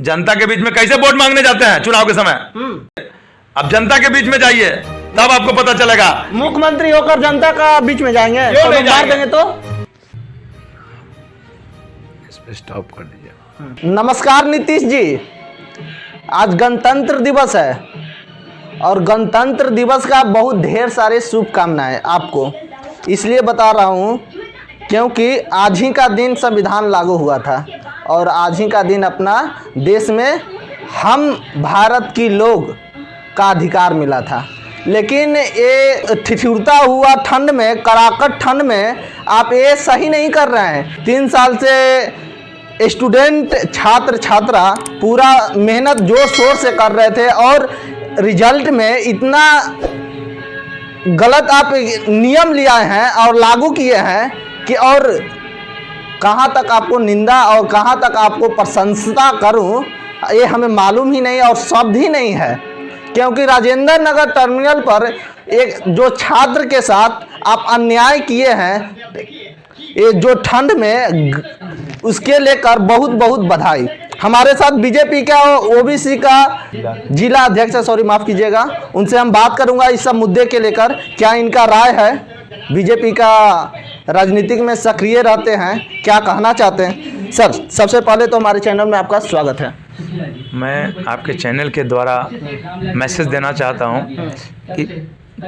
जनता के बीच में कैसे वोट मांगने जाते हैं चुनाव के समय? अब जनता के बीच में जाइए तब आपको पता चलेगा। मुख्यमंत्री होकर जनता का बीच में जाएंगे तो मार देंगे तो इस पे स्टॉप कर दीजिए। नमस्कार नीतीश जी, आज गणतंत्र दिवस है और गणतंत्र दिवस का बहुत ढेर सारे शुभकामनाएं आपको इसलिए बता रहा हूं क्योंकि आज ही का दिन संविधान लागू हुआ था और आज ही का दिन अपना देश में हम भारत की लोग का अधिकार मिला था। लेकिन ये ठिठुरता हुआ ठंड में, कड़ाकड़ ठंड में आप ये सही नहीं कर रहे हैं। 3 साल से स्टूडेंट छात्र छात्रा पूरा मेहनत जोर शोर से कर रहे थे और रिजल्ट में इतना गलत आप नियम लिया हैं और लागू किए हैं कि और कहाँ तक आपको निंदा और कहाँ तक आपको प्रशंसा करूं ये हमें मालूम ही नहीं और शब्द ही नहीं है। क्योंकि राजेंद्र नगर टर्मिनल पर एक जो छात्र के साथ आप अन्याय किए हैं, ये जो ठंड में, उसके लेकर बहुत बहुत बधाई। हमारे साथ बीजेपी का ओबीसी का जिला अध्यक्ष, सॉरी माफ़ कीजिएगा, उनसे हम बात करूंगा इस सब मुद्दे के लेकर, क्या इनका राय है। बीजेपी का राजनीतिक में सक्रिय रहते हैं, क्या कहना चाहते हैं। सर, सबसे पहले तो हमारे चैनल में आपका स्वागत है। मैं आपके चैनल के द्वारा मैसेज देना चाहता हूं कि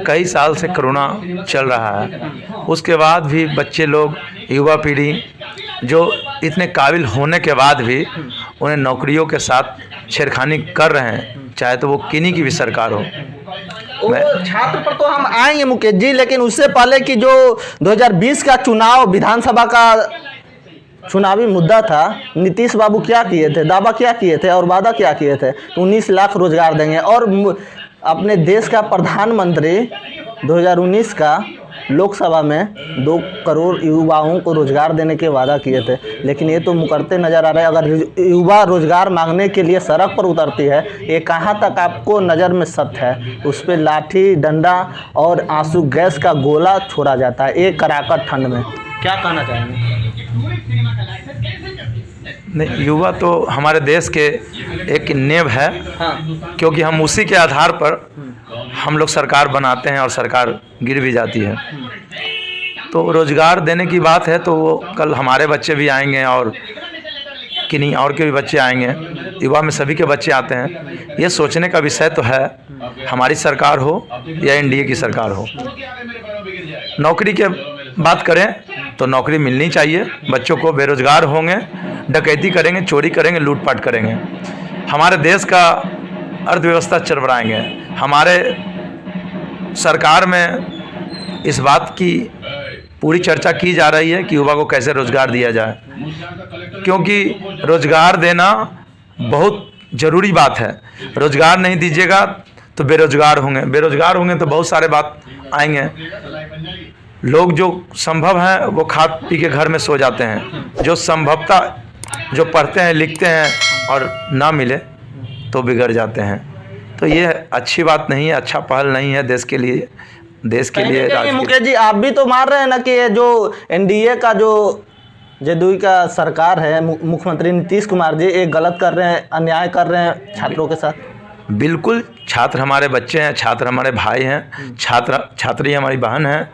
कई साल से कोरोना चल रहा है, उसके बाद भी बच्चे लोग, युवा पीढ़ी जो इतने काबिल होने के बाद भी उन्हें नौकरियों के साथ छेड़खानी कर रहे हैं, चाहे तो वो किन्हीं की भी सरकार हो। छात्र पर तो हम आएंगे मुकेश जी, लेकिन उससे पहले कि जो 2020 का चुनाव, विधानसभा का चुनावी मुद्दा था, नीतीश बाबू क्या किए थे, दावा क्या किए थे और वादा क्या किए थे? 19 लाख रोजगार देंगे और अपने देश का प्रधानमंत्री 2019 का लोकसभा में 2 करोड़ युवाओं को रोजगार देने के वादा किए थे। लेकिन ये तो मुकरते नज़र आ रहे हैं। अगर युवा रोजगार मांगने के लिए सड़क पर उतरती है, ये कहाँ तक आपको नज़र में सत्य है? उस पर लाठी डंडा और आंसू गैस का गोला छोड़ा जाता है एक कड़ाकड़ ठंड में। क्या कहना चाहेंगे? नहीं, युवा तो हमारे देश के एक नींव है। हाँ। क्योंकि हम उसी के आधार पर हम लोग सरकार बनाते हैं और सरकार गिर भी जाती है। तो रोज़गार देने की बात है तो वो कल हमारे बच्चे भी आएंगे और किन्हीं और के भी बच्चे आएंगे, युवा में सभी के बच्चे आते हैं। ये सोचने का विषय तो है, हमारी सरकार हो या एनडीए की सरकार हो। नौकरी के बात करें तो नौकरी मिलनी चाहिए बच्चों को। बेरोजगार होंगे, डकैती करेंगे, चोरी करेंगे, लूटपाट करेंगे, हमारे देश का अर्थव्यवस्था चरमराएंगे। हमारे सरकार में इस बात की पूरी चर्चा की जा रही है कि युवा को कैसे रोज़गार दिया जाए, क्योंकि रोज़गार देना बहुत ज़रूरी बात है। रोज़गार नहीं दीजिएगा तो बेरोज़गार होंगे, बेरोज़गार होंगे तो बहुत सारे बात आएंगे। लोग जो संभव हैं वो खा पी के घर में सो जाते हैं, जो संभवतः जो पढ़ते हैं लिखते हैं और ना मिले तो बिगड़ जाते हैं। तो ये अच्छी बात नहीं है, अच्छा पहल नहीं है देश के लिए। देश के लिए मुकेश जी, आप भी तो मान रहे हैं ना कि ये जो एनडीए का जो जदयू का सरकार है, मुख्यमंत्री नीतीश कुमार जी, एक गलत कर रहे हैं, अन्याय कर रहे हैं छात्रों के साथ। बिल्कुल, छात्र हमारे बच्चे हैं, छात्र हमारे भाई हैं, छात्री हमारी बहन हैं,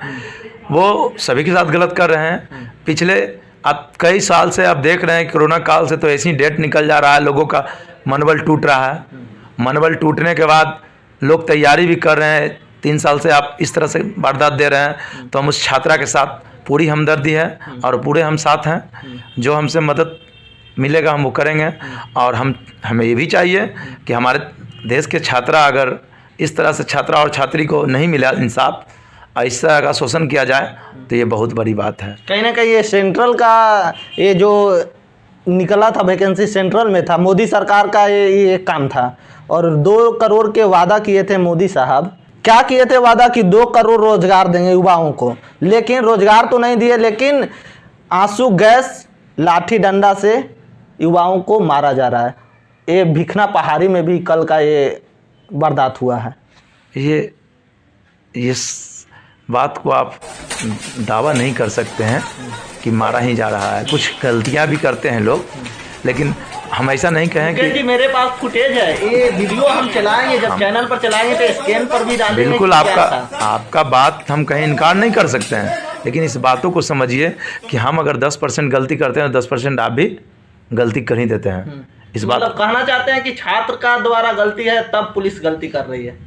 वो सभी के साथ गलत कर रहे हैं। पिछले अब कई साल से आप देख रहे हैं, कोरोना काल से तो ऐसी डेट निकल जा रहा है, लोगों का मनोबल टूट रहा है। मनोबल टूटने के बाद लोग तैयारी भी कर रहे हैं। 3 साल से आप इस तरह से वारदात दे रहे हैं, तो हम उस छात्रा के साथ पूरी हमदर्दी है और पूरे हम साथ हैं। जो हमसे मदद मिलेगा हम वो करेंगे। और हमें ये भी चाहिए कि हमारे देश के छात्रा, अगर इस तरह से छात्रा और छात्री को नहीं मिला इंसाफ, ऐसा का शोषण किया जाए तो ये बहुत बड़ी बात है। कहीं ना कहीं ये सेंट्रल का ये जो निकला था वैकेंसी, सेंट्रल में था, मोदी सरकार का ये काम था। और 2 करोड़ के वादा किए थे मोदी साहब। क्या किए थे वादा कि 2 करोड़ रोजगार देंगे युवाओं को, लेकिन रोजगार तो नहीं दिए, लेकिन आंसू गैस लाठी डंडा से युवाओं को मारा जा रहा है। ये भिखना पहाड़ी में भी कल का ये वारदात हुआ है। ये बात को आप दावा नहीं कर सकते हैं कि मारा ही जा रहा है। कुछ गलतियां भी करते हैं लोग, लेकिन हम ऐसा नहीं कहें मुकेश कि जी मेरे पास फुटेज है, ये वीडियो हम चलाएंगे, जब चैनल पर चलाएंगे तो स्कैन पर भी डालेंगे। बिल्कुल कि आपका क्या था। आपका बात हम कहीं इनकार नहीं कर सकते हैं, लेकिन इस बातों को समझिए कि हम अगर 10% गलती करते हैं तो 10% आप भी गलती कर ही देते हैं। इस बात मतलब कहना चाहते हैं कि छात्र का द्वारा गलती है तब पुलिस गलती कर रही है।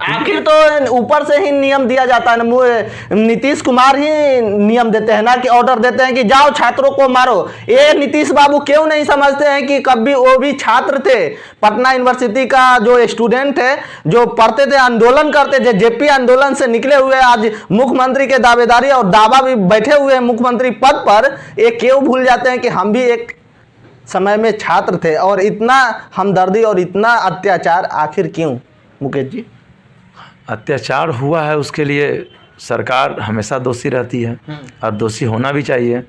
आखिर तो ऊपर से ही नियम दिया जाता है ना, नीतीश कुमार ही नियम देते हैं ना, कि ऑर्डर देते हैं कि जाओ छात्रों को मारो। ये नीतीश बाबू क्यों नहीं समझते हैं कि कभी वो भी छात्र थे, पटना यूनिवर्सिटी का जो स्टूडेंट है, जो पढ़ते थे, आंदोलन करते थे, जेपी आंदोलन से निकले हुए आज मुख्यमंत्री के दावेदारी और दावा भी बैठे हुए हैं मुख्यमंत्री पद पर। ये क्यों भूल जाते हैं कि हम भी एक समय में छात्र थे, और इतना हमदर्दी और इतना अत्याचार आखिर क्यों मुकेश जी? अत्याचार हुआ है उसके लिए सरकार हमेशा दोषी रहती है और दोषी होना भी चाहिए,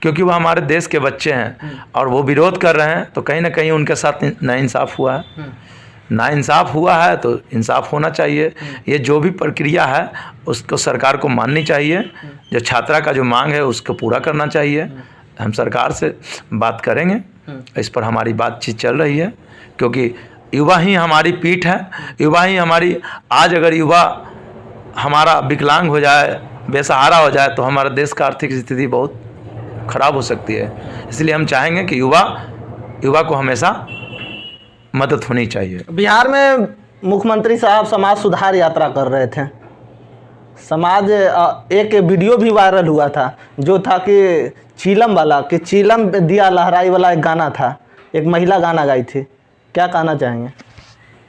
क्योंकि वो हमारे देश के बच्चे हैं और वो विरोध कर रहे हैं, तो कहीं ना कहीं उनके साथ नाइंसाफ़ हुआ है। नाइंसाफ़ हुआ है तो इंसाफ होना चाहिए। ये जो भी प्रक्रिया है उसको सरकार को माननी चाहिए। जो छात्रा का जो मांग है उसको पूरा करना चाहिए। हम सरकार से बात करेंगे, इस पर हमारी बातचीत चल रही है, क्योंकि युवा ही हमारी पीठ है, युवा ही हमारी, आज अगर युवा हमारा विकलांग हो जाए, बेसहारा हो जाए, तो हमारे देश का आर्थिक स्थिति बहुत खराब हो सकती है। इसलिए हम चाहेंगे कि युवा को हमेशा मदद होनी चाहिए। बिहार में मुख्यमंत्री साहब समाज सुधार यात्रा कर रहे थे। एक वीडियो भी वायरल हुआ था, जो था कि चीलम वाला, कि चीलम दिया लहराई वाला एक गाना था, एक महिला गाना गाई थी। क्या कहना चाहेंगे?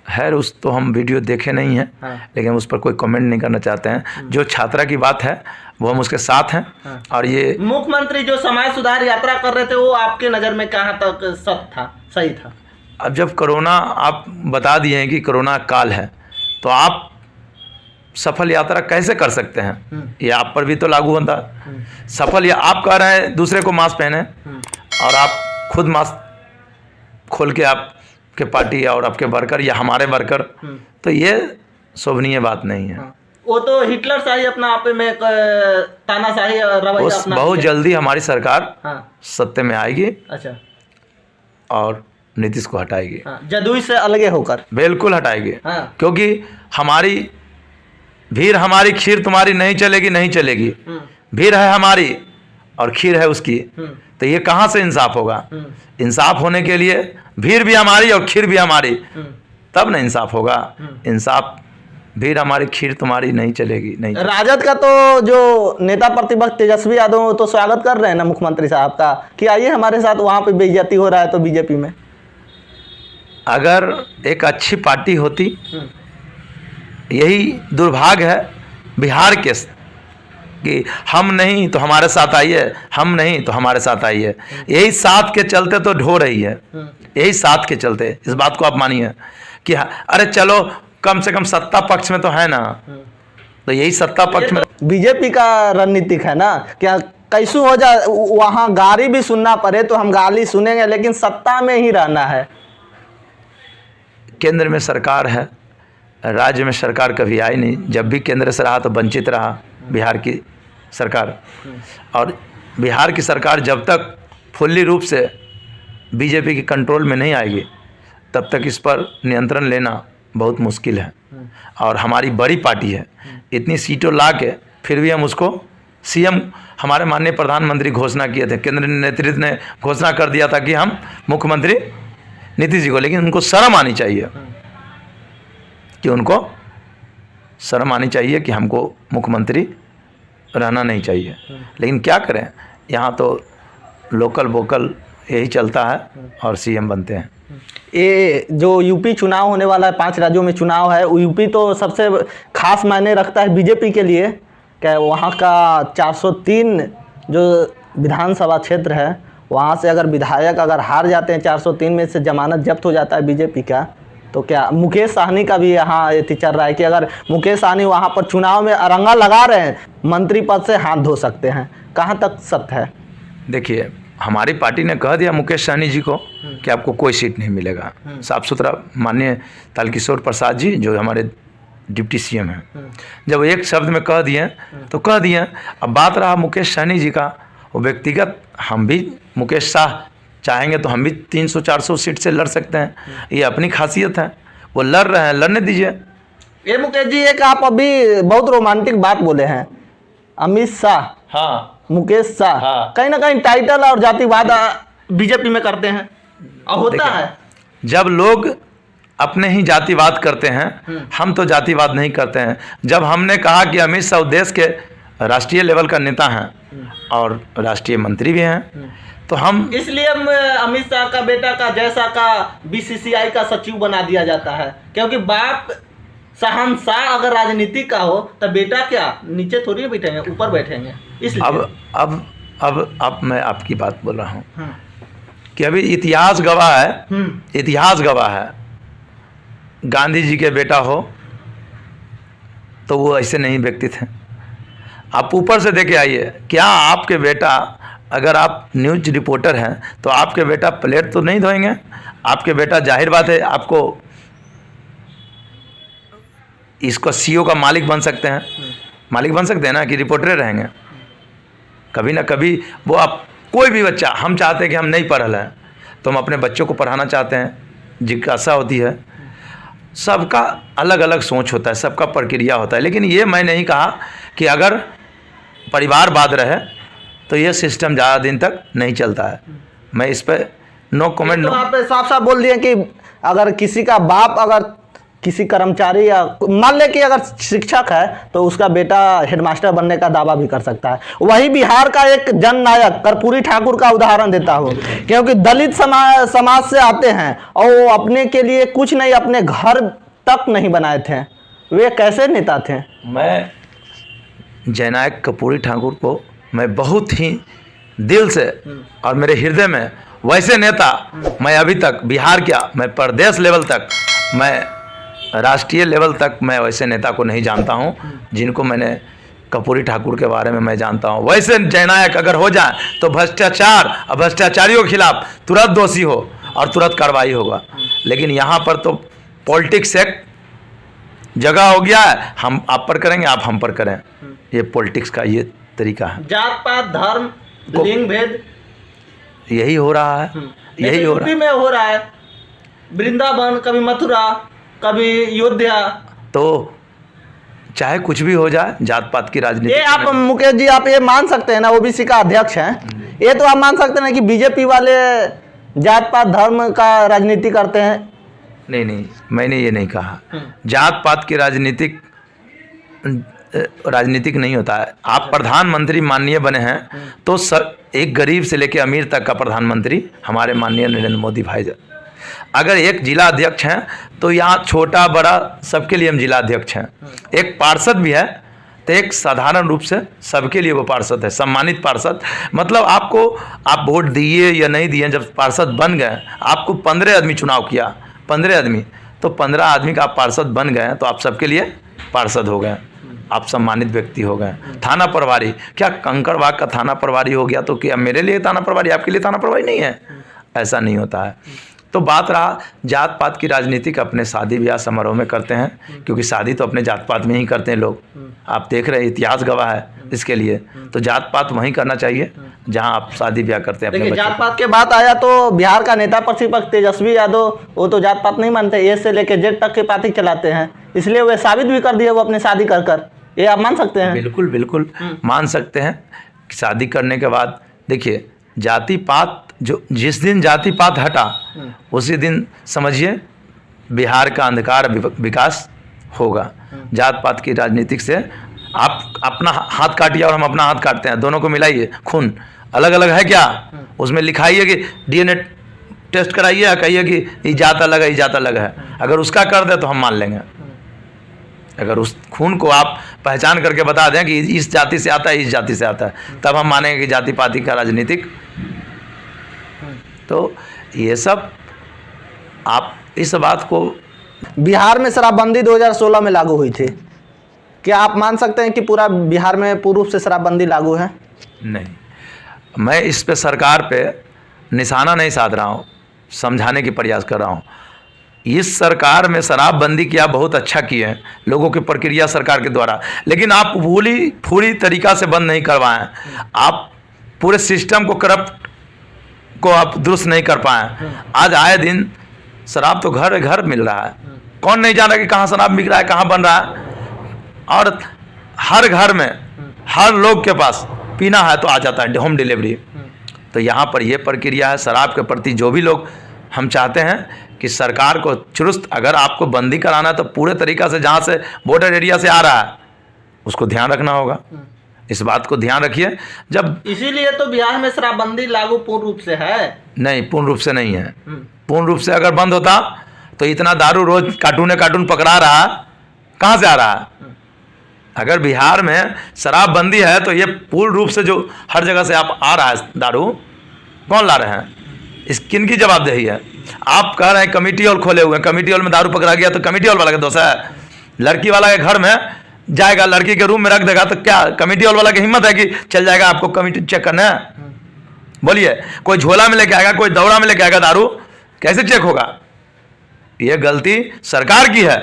खैर उस तो हम वीडियो देखे नहीं हैं, लेकिन उस पर कोई कमेंट नहीं करना चाहते हैं। जो छात्रा की बात है वो हम उसके साथ हैं। और ये मुख्यमंत्री जो समाज सुधार यात्रा कर रहे थे, वो आपके नज़र में कहाँ तक सही था? अब जब कोरोना, आप बता दिए हैं कि कोरोना काल है, तो आप सफल यात्रा कैसे कर सकते हैं? ये आप पर भी तो लागू होता। सफल, या आप कह रहे हैं दूसरे को मास्क पहने और आप खुद मास्क खोल के आपके पार्टी और आपके वर्कर या हमारे वर्कर, तो ये शोभनीय बात नहीं है। वो तो हिटलर शाही अपना आप में तानाशाही रवैया अपना। बहुत जल्दी हमारी सरकार सत्ते में आएगी। अच्छा। और नीतीश को हटाएगी। जदयू से अलग होकर बिल्कुल हटाएगी। क्योंकि हमारी भीड़, हमारी खीर तुम्हारी नहीं चलेगी, नहीं चलेगी। भीड़ है हमारी और खीर है उसकी, तो ये कहाँ से इंसाफ होगा? इंसाफ होने के लिए भीड़ भी हमारी और खीर भी हमारी, तब ना इंसाफ होगा। इंसाफ, भीड़ हमारी खीर तुम्हारी नहीं चलेगी, नहीं चलेगी। राजद का तो जो नेता प्रतिपक्ष तेजस्वी यादव तो स्वागत कर रहे हैं ना मुख्यमंत्री साहब का, कि आइए हमारे साथ, वहाँ पे बेइज्जती हो रहा है तो बीजेपी में। अगर एक अच्छी पार्टी होती, यही दुर्भाग्य है बिहार के, कि हम नहीं तो हमारे साथ आइए, हम नहीं तो हमारे साथ आइए। यही साथ के चलते तो ढो रही है, यही साथ के चलते। इस बात को आप मानिए कि अरे चलो कम से कम सत्ता पक्ष में तो है ना, तो यही सत्ता पक्ष में बीजेपी का रणनीतिक है ना, क्या कैसू हो जाए, वहाँ गाली भी सुनना पड़े तो हम गाली सुनेंगे, लेकिन सत्ता में ही रहना है। केंद्र में सरकार है, राज्य में सरकार कभी आई नहीं। जब भी केंद्र से रहा तो वंचित रहा बिहार की सरकार। और बिहार की सरकार जब तक फुल्ली रूप से बीजेपी की कंट्रोल में नहीं आएगी, तब तक इस पर नियंत्रण लेना बहुत मुश्किल है। और हमारी बड़ी पार्टी है, इतनी सीटों ला के फिर भी हम उसको सीएम, हमारे माननीय प्रधानमंत्री घोषणा किए थे, केंद्र नेतृत्व ने घोषणा कर दिया था कि हम मुख्यमंत्री नीतीश जी को, लेकिन उनको शर्म आनी चाहिए, कि उनको शर्म आनी चाहिए कि हमको मुख्यमंत्री रहना नहीं चाहिए। लेकिन क्या करें, यहाँ तो लोकल वोकल यही चलता है और सीएम बनते हैं। ये जो यूपी चुनाव होने वाला है, 5 राज्यों में चुनाव है, यूपी तो सबसे खास मायने रखता है बीजेपी के लिए। क्या वहाँ का 403 जो विधानसभा क्षेत्र है, वहाँ से अगर विधायक अगर हार जाते हैं, 403 में से जमानत जब्त हो जाता है बीजेपी का, तो क्या मुकेश सहनी का भी यहाँ ये चल रहा है कि अगर मुकेश सहनी वहाँ पर चुनाव में अरंगा लगा रहे हैं, मंत्री पद से हाथ धो सकते हैं। कहाँ तक सत्य है? देखिए, हमारी पार्टी ने कह दिया मुकेश सहनी जी को कि आपको कोई सीट नहीं मिलेगा। साफ सुथरा माननीय तारकिशोर प्रसाद जी जो हमारे डिप्टी सीएम हैं, जब एक शब्द में कह दिए तो कह दिए। अब बात रहा मुकेश सहनी जी का, वो व्यक्तिगत, हम भी मुकेश शाह चाहेंगे तो हम भी 300-400 सीट से लड़ सकते हैं, ये अपनी खासियत है। वो लड़ रहे हैं, लड़ने दीजिए। ये मुकेश जी, एक आप अभी बहुत रोमांटिक बात बोले हैं, अमित शाह, हाँ, मुकेश शाह, हाँ। कहीं ना कहीं टाइटल और जातिवाद बीजेपी में करते हैं और होता है। जब लोग अपने ही जातिवाद करते हैं, हम तो जातिवाद नहीं करते हैं। जब हमने कहा कि अमित शाह देश के राष्ट्रीय लेवल का नेता हैं और राष्ट्रीय मंत्री भी हैं, तो हम इसलिए अमित शाह का बेटा का जैसा का बीसीसीआई का सचिव बना दिया जाता है, क्योंकि बाप शहंशाह अगर राजनीति का हो तो बेटा क्या नीचे थोड़ी बैठेंगे, ऊपर बैठेंगे। इसलिए अब मैं आपकी बात बोल रहा हूँ कि अभी इतिहास गवाह है, इतिहास गवाह है, गांधी जी के बेटा हो तो वो ऐसे नहीं व्यक्ति थे। आप ऊपर से देखे आइए, क्या आपके बेटा, अगर आप न्यूज रिपोर्टर हैं तो आपके बेटा प्लेट तो नहीं धोएंगे? आपके बेटा जाहिर बात है आपको इसको सीईओ का मालिक बन सकते हैं, मालिक बन सकते हैं ना, कि रिपोर्टर रहेंगे? कभी ना कभी वो आप कोई भी बच्चा, हम चाहते हैं कि हम नहीं पढ़ल है तो हम अपने बच्चों को पढ़ाना चाहते हैं, जिज्ञासा होती है। सबका अलग अलग सोच होता है, सबका प्रक्रिया होता है। लेकिन ये मैं नहीं कहा कि अगर परिवारवाद रहे तो ये सिस्टम ज़्यादा दिन तक नहीं चलता है। मैं इस पर नो कमेंट। तो आप साफ साफ बोल दिए कि अगर किसी का बाप अगर किसी कर्मचारी या मान ले कि अगर शिक्षक है तो उसका बेटा हेडमास्टर बनने का दावा भी कर सकता है। वही बिहार का एक जननायक कर्पूरी ठाकुर का उदाहरण देता हूँ, क्योंकि दलित समाज से आते हैं और वो अपने के लिए कुछ नहीं, अपने घर तक नहीं बनाए थे। वे कैसे नेता थे? मैं जननायक कर्पूरी ठाकुर को मैं बहुत ही दिल से और मेरे हृदय में, वैसे नेता मैं अभी तक बिहार क्या, मैं प्रदेश लेवल तक, मैं राष्ट्रीय लेवल तक मैं वैसे नेता को नहीं जानता हूं जिनको मैंने कर्पूरी ठाकुर के बारे में मैं जानता हूं। वैसे जननायक अगर हो जाए तो भ्रष्टाचार और भ्रष्टाचारियों के खिलाफ तुरंत दोषी हो और तुरंत कार्रवाई होगा। लेकिन यहाँ पर तो पॉलिटिक्स एक जगह हो गया है, हम आप पर करेंगे, आप हम पर करें। ये पॉलिटिक्स का ये तरीका है। जात पात धर्म लिंग भेद यही हो रहा है, यही हो रहा है। में हो रहा है, वृंदावन, कभी मथुरा, कभी अयोध्या। तो चाहे कुछ भी हो जाए, जात पात की राजनीति। ये आप मुकेश जी आप ये मान सकते हैं ना, ओबीसी का अध्यक्ष हैं, ये तो आप मान सकते हैं कि बीजेपी वाले जात पात धर्म का राजनीति करते हैं? नहीं नहीं, मैंने ये नहीं कहा। जात पात की राजनीतिक नहीं होता है। आप प्रधानमंत्री माननीय बने हैं तो एक गरीब से लेकर अमीर तक का प्रधानमंत्री हमारे माननीय नरेंद्र मोदी भाई। अगर एक जिला अध्यक्ष हैं तो यहाँ छोटा बड़ा सबके लिए हम जिला अध्यक्ष हैं। एक पार्षद भी है तो एक साधारण रूप से सबके लिए वो पार्षद है, सम्मानित पार्षद। मतलब आपको, आप वोट दिए या नहीं दिए, जब पार्षद बन गए, आपको 15 आदमी चुनाव किया, 15 आदमी, तो 15 आदमी का आप पार्षद बन गए तो आप सबके लिए पार्षद हो गए, आप सम्मानित व्यक्ति हो गए। थाना प्रभारी, क्या कंकड़बाग का थाना प्रभारी हो गया तो क्या मेरे लिए थाना प्रभारी, आपके लिए थाना प्रभारी नहीं है? ऐसा नहीं होता है। तो बात रहा जात पात की राजनीति का, अपने शादी ब्याह समारोह में करते हैं, क्योंकि शादी तो अपने जात पात में ही करते हैं लोग। आप देख रहे हैं, इतिहास गवाह है इसके लिए। तो जात पात वहीं करना चाहिए जहां आप शादी ब्याह करते हैं। देखिए, जात पात के बात आया तो बिहार का नेता प्रतिपक्ष तेजस्वी यादव, वो तो जात पात नहीं मानते, ए से लेके जेड तक के पार्टी चलाते हैं, इसलिए वे साबित भी कर दिए वो अपने शादी कर। ये आप मान सकते हैं? बिल्कुल बिल्कुल मान सकते हैं। शादी करने के बाद देखिए, जाति पात, जो जिस दिन जाति पात हटा उसी दिन समझिए बिहार का अंधकार विकास होगा। जात पात की राजनीतिक से आप अपना हाथ काटिए और हम अपना हाथ काटते हैं, दोनों को मिलाइए, खून अलग अलग है क्या? उसमें लिखाइए कि डीएनए टेस्ट कराइए, कहिए कि ये जात अलग है, ये जात अलग है। अगर उसका कर दे तो हम मान लेंगे। अगर उस खून को आप पहचान करके बता दें कि इस जाति से आता है, इस जाति से आता है, तब हम मानेंगे कि जाति पाति का राजनीतिक। तो ये सब, आप इस बात को, बिहार में शराबबंदी 2016 में लागू हुई थी, क्या आप मान सकते हैं कि पूरा बिहार में पूर्व से शराबबंदी लागू है? नहीं, मैं इस पे सरकार पे निशाना नहीं साध रहा हूँ, समझाने की प्रयास कर रहा हूँ। इस सरकार में शराबबंदी किया, बहुत अच्छा किए हैं, लोगों की प्रक्रिया सरकार के द्वारा, लेकिन आप पूरी तरीका से बंद नहीं करवाएं। आप पूरे सिस्टम को करप्ट को आप दुरुस्त नहीं कर पाए। आज आए दिन शराब तो घर घर मिल रहा है, कौन नहीं जान रहा कि कहाँ शराब बिक रहा है, कहाँ बन रहा है। और हर घर में हर लोग के पास पीना है तो आ जाता है होम डिलीवरी। तो यहाँ पर ये प्रक्रिया है शराब के प्रति। जो भी लोग हम चाहते हैं कि सरकार को चुस्त, अगर आपको बंदी कराना है तो पूरे तरीक़ा से जहाँ से बॉर्डर एरिया से आ रहा है उसको ध्यान रखना होगा। इस बात को ध्यान रखिए। जब इसीलिए तो बिहार में शराबबंदी लागू पूर्ण रूप से है। नहीं, पूर्ण रूप से नहीं है। पूर्ण रूप से अगर बंद होता तो इतना दारू रोज कार्टून पकड़ा रहा कहाँ से आ रहा है। अगर बिहार में शराबबंदी है तो ये पूर्ण रूप से जो हर जगह से आप आ रहा है दारू, कौन ला रहे हैं, इस किन की जवाबदेही है। आप कह रहे हैं कमेटी हॉल खोले हुए हैं, कमेटी हॉल में दारू पकड़ा गया तो कमेटी हॉल वाला का दोष है। लड़की वाला के घर में जाएगा, लड़की के रूम में रख देगा तो क्या कमेटी हॉल वाला की हिम्मत है कि चल जाएगा आपको कमेटी चेक करना है? बोलिए, कोई झोला में लेके आएगा, कोई दौड़ा में लेके आएगा दारू, कैसे चेक होगा? ये गलती सरकार की है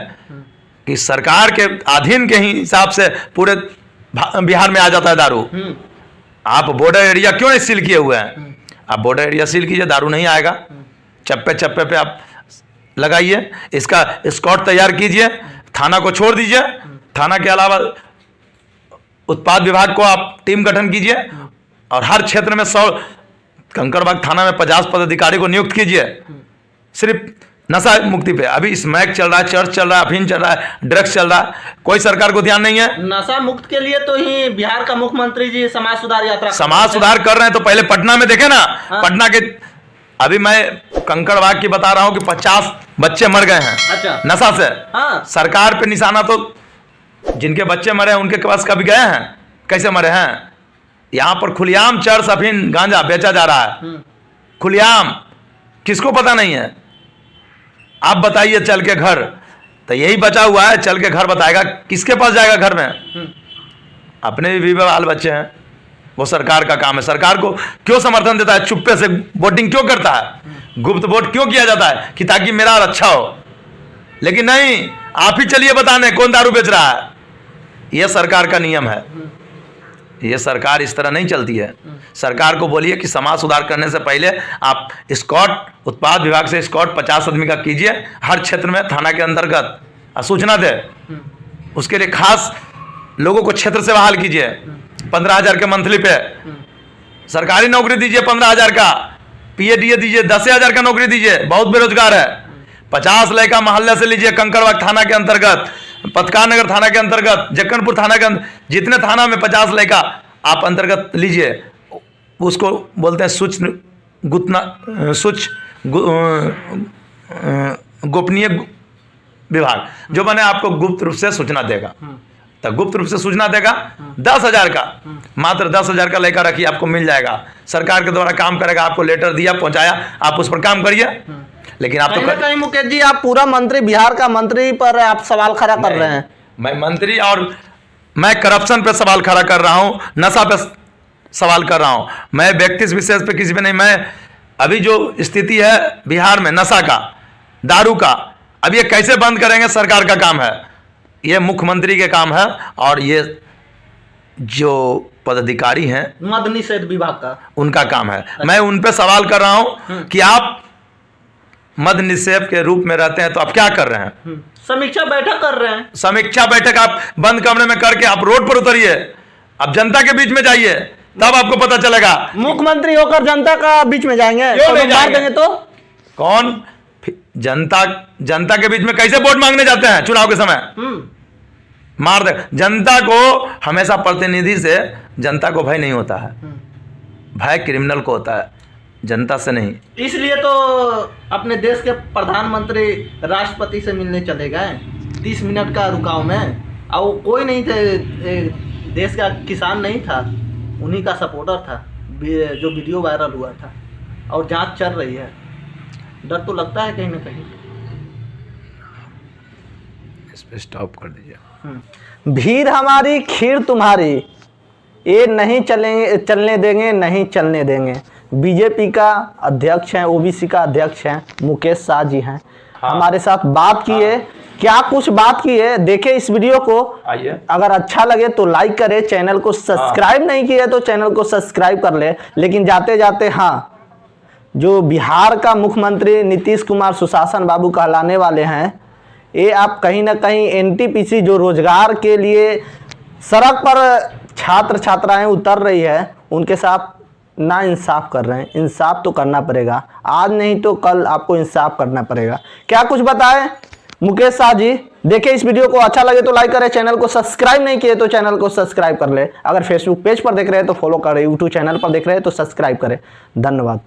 कि सरकार के अधीन के ही हिसाब से पूरे बिहार में आ जाता है दारू। आप बॉर्डर एरिया क्यों नहीं सील किए हुए हैं? आप बॉर्डर एरिया सील कीजिए, दारू नहीं आएगा। चप्पे चप्पे पे आप लगाइए, इसका स्क्वाड तैयार कीजिए, थाना को छोड़ दीजिए, थाना के अलावा उत्पाद विभाग को आप टीम गठन कीजिए और हर क्षेत्र में 100 कंकड़बाग थाना में 50 पदाधिकारी को नियुक्त कीजिए सिर्फ नशा मुक्ति पे। अभी स्मैक चल रहा है, चर्च चल रहा है, अफीम चल रहा है, ड्रग्स चल रहा है, कोई सरकार को ध्यान नहीं है। नशा मुक्त के लिए तो ही बिहार का मुख्यमंत्री जी समाज सुधार यात्रा कर रहे हैं। तो पहले पटना में देखे ना, पटना के अभी मैं कंकड़बाग की बता रहा हूँ कि 50 बच्चे मर गए हैं। अच्छा। नशा से। सरकार पे निशाना तो जिनके बच्चे मरे हैं उनके पास कभी गए हैं, कैसे मरे हैं? यहाँ पर खुलेआम चर्च अफीम गांजा बेचा जा रहा है, खुलेआम, किसको पता नहीं है? आप बताइए चल के घर, तो यही बचा हुआ है, चल के घर बताएगा, किसके पास जाएगा घर में? अपने भी बाल बच्चे हैं, वो सरकार का काम है। सरकार को क्यों समर्थन देता है? चुप्पे से वोटिंग क्यों करता है? गुप्त वोट क्यों किया जाता है? कि ताकि मेरा और अच्छा हो। लेकिन नहीं, आप ही चलिए बताने कौन दारू बेच रहा है। यह सरकार का नियम है। ये सरकार इस तरह नहीं चलती है। सरकार को बोलिए कि समाज सुधार करने से पहले आप स्क्वाड, उत्पाद विभाग से स्क्वाड 50 आदमी का कीजिए, हर क्षेत्र में थाना के अंतर्गत सूचना दे। उसके लिए खास लोगों को क्षेत्र से बहाल कीजिए। 15,000 के मंथली पे सरकारी नौकरी दीजिए, 15,000 का PADA दीजिए, 10,000 का नौकरी दीजिए, बहुत बेरोजगार है। 50 लड़का मोहल्ले से लीजिए, कंकड़बाग थाना के अंतर्गत, पतकार नगर थाना के अंतर्गत, जक्कनपुर थाना के जितने थाना में 50 लड़का आप अंतर्गत लीजिए। उसको बोलते हैं गोपनीय विभाग, जो मैंने आपको गुप्त रूप से सूचना देगा। तो गुप्त रूप से सूचना देगा, 10,000 का, मात्र 10,000 का लड़का रखिए, आपको मिल जाएगा। सरकार के द्वारा काम करेगा, आपको लेटर दिया, पहुंचाया, आप उस पर काम करिए। लेकिन आप तो कहीं मुकेश जी, आप पूरा मंत्री, बिहार का मंत्री पर आप सवाल खड़ा कर रहे हैं। मैं मंत्री और मैं करप्शन पे सवाल खड़ा कर रहा हूं, नशा पे सवाल कर रहा हूं। मैं व्यक्ति विशेष पे किसी पे नहीं। मैं अभी जो स्थिति है बिहार में नशा का, दारू का, अब ये कैसे बंद करेंगे, सरकार का काम है, ये मुख्यमंत्री के काम है। और ये जो पदाधिकारी हैं मद निषेध विभाग का, उनका काम है। मैं उन पे सवाल कर रहा हूं कि आप मद निषेध के रूप में रहते हैं तो आप क्या कर रहे हैं? समीक्षा बैठक कर रहे हैं। समीक्षा बैठक आप बंद कमरे में करके आप रोड पर उतरिए, आप जनता के बीच में जाइए, तब आपको पता चलेगा। मुख्यमंत्री होकर जनता का बीच में जाएंगे, मार देंगे तो कौन? जनता के बीच में कैसे वोट मांगने जाते हैं चुनाव के समय? मार दे। जनता को हमेशा प्रतिनिधि से जनता को भय नहीं होता है, भय क्रिमिनल को होता है, जनता से नहीं। इसलिए तो अपने देश के प्रधानमंत्री राष्ट्रपति से मिलने चले गए 30 मिनट का रुकाव में, और कोई नहीं थे, देश का किसान नहीं था, उन्हीं का सपोर्टर था, जो वीडियो वायरल हुआ था, और जांच चल रही है। डर तो लगता है कहीं ना कहीं। इस पे स्टॉप कर दीजिए। भीड़ हमारी खीर तुम्हारी, ये नहीं चलने देंगे, नहीं चलने देंगे। बीजेपी का अध्यक्ष हैं, ओबीसी का अध्यक्ष हैं, मुकेश शाह जी हैं। हमारे साथ बात की है। क्या कुछ बात की है, देखें इस वीडियो को। आइए, अगर अच्छा लगे तो लाइक करें, चैनल को सब्सक्राइब नहीं किया तो चैनल को सब्सक्राइब कर ले। लेकिन जाते जाते हाँ, जो बिहार का मुख्यमंत्री नीतीश कुमार सुशासन बाबू कहलाने वाले हैं, ये आप कहीं ना कहीं एनटीपीसी जो रोजगार के लिए सड़क पर छात्र छात्राएं उतर रही है, उनके साथ ना इंसाफ कर रहे हैं। इंसाफ तो करना पड़ेगा, आज नहीं तो कल आपको इंसाफ करना पड़ेगा। क्या कुछ बताएं मुकेश शाह जी? देखिए इस वीडियो को अच्छा लगे तो लाइक करें, चैनल को सब्सक्राइब नहीं किए तो चैनल को सब्सक्राइब कर ले। अगर फेसबुक पेज पर देख रहे हैं तो फॉलो करें, यूट्यूब चैनल पर देख रहे हैं तो सब्सक्राइब करें। धन्यवाद।